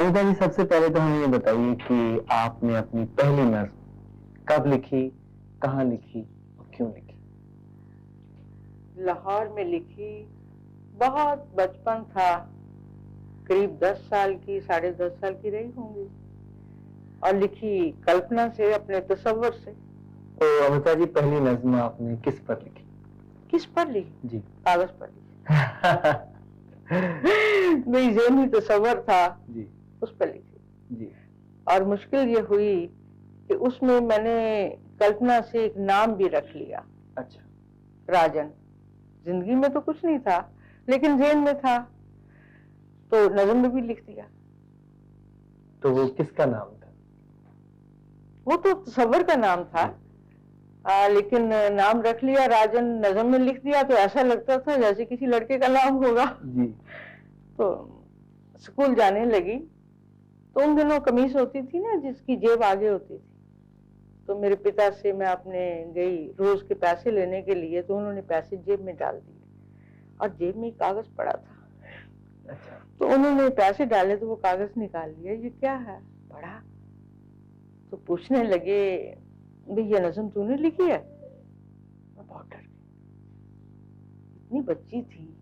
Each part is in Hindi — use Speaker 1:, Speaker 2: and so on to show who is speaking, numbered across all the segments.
Speaker 1: अमिता जी, सबसे पहले तो हमें ये बताइए कि आपने अपनी पहली नज्म कब लिखी, कहाँ लिखी और क्यों लिखी?
Speaker 2: लाहौर में लिखी, बहुत बचपन था, करीब 10 साल की, 10.5 साल की रही होंगी, और लिखी कल्पना से, अपने तसव्वुर से।
Speaker 1: तो अमिता जी, पहली नज्म आपने किस पर लिखी?
Speaker 2: किस पर लिखी?
Speaker 1: जी।
Speaker 2: कागज पर लिखी। मेरी ज़हनी तसव्वुर था
Speaker 1: जी।
Speaker 2: उस पर लिखी
Speaker 1: जी।
Speaker 2: और मुश्किल ये हुई कि उसमें मैंने कल्पना से एक नाम भी रख लिया।
Speaker 1: अच्छा।
Speaker 2: राजन। जिंदगी में तो कुछ नहीं था, लेकिन ज़हन में था, तो नज़म में भी लिख दिया।
Speaker 1: तो वो किसका नाम था?
Speaker 2: वो तो तसव्वुर का नाम था, लेकिन नाम रख लिया राजन, नज़म में लिख दिया तो ऐसा लगता था जैसे किसी लड़के का नाम होगा।
Speaker 1: जी।
Speaker 2: तो स्कूल जाने लगी, तो उन दिनों कमीज होती थी ना जिसकी जेब आगे होती थी, तो मेरे पिता से मैं अपने गई रोज के पैसे लेने के लिए, तो उन्होंने पैसे जेब में डाल दिए और जेब में कागज पड़ा था।
Speaker 1: अच्छा।
Speaker 2: तो उन्होंने पैसे डाले तो वो कागज निकाल लिया, ये क्या है? पढ़ा तो पूछने लगे, भाई ये नज़म तूने लिखी है? मैं बहुत डर गई, इतनी बच्ची थी।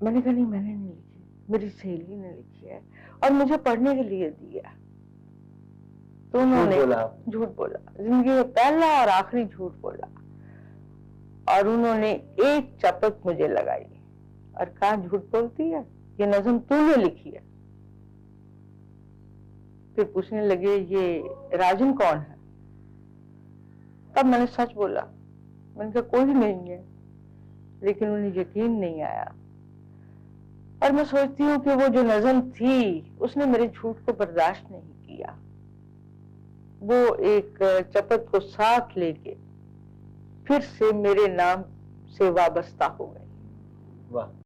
Speaker 2: मैंने कहा नहीं, मैंने नहीं लिखी, मेरी सहेली ने लिखी है और मुझे पढ़ने के लिए दिया। तो उन्होंने झूठ बोला, जिंदगी में पहला और आखिरी झूठ बोला, और उन्होंने एक चपत मुझे लगाई और कहा, झूठ बोलती है, ये नज़म तूने लिखी है। फिर पूछने लगे, ये राजन कौन है? तब मैंने सच बोला, मैंने कहा कोई नहीं है, लेकिन उन्हें यकीन नहीं आया। और मैं सोचती हूँ कि वो जो नज़म थी उसने मेरे झूठ को बर्दाश्त नहीं किया, वो एक चपत को साथ लेके फिर से मेरे नाम से वाबस्ता हो गई।
Speaker 1: वाह।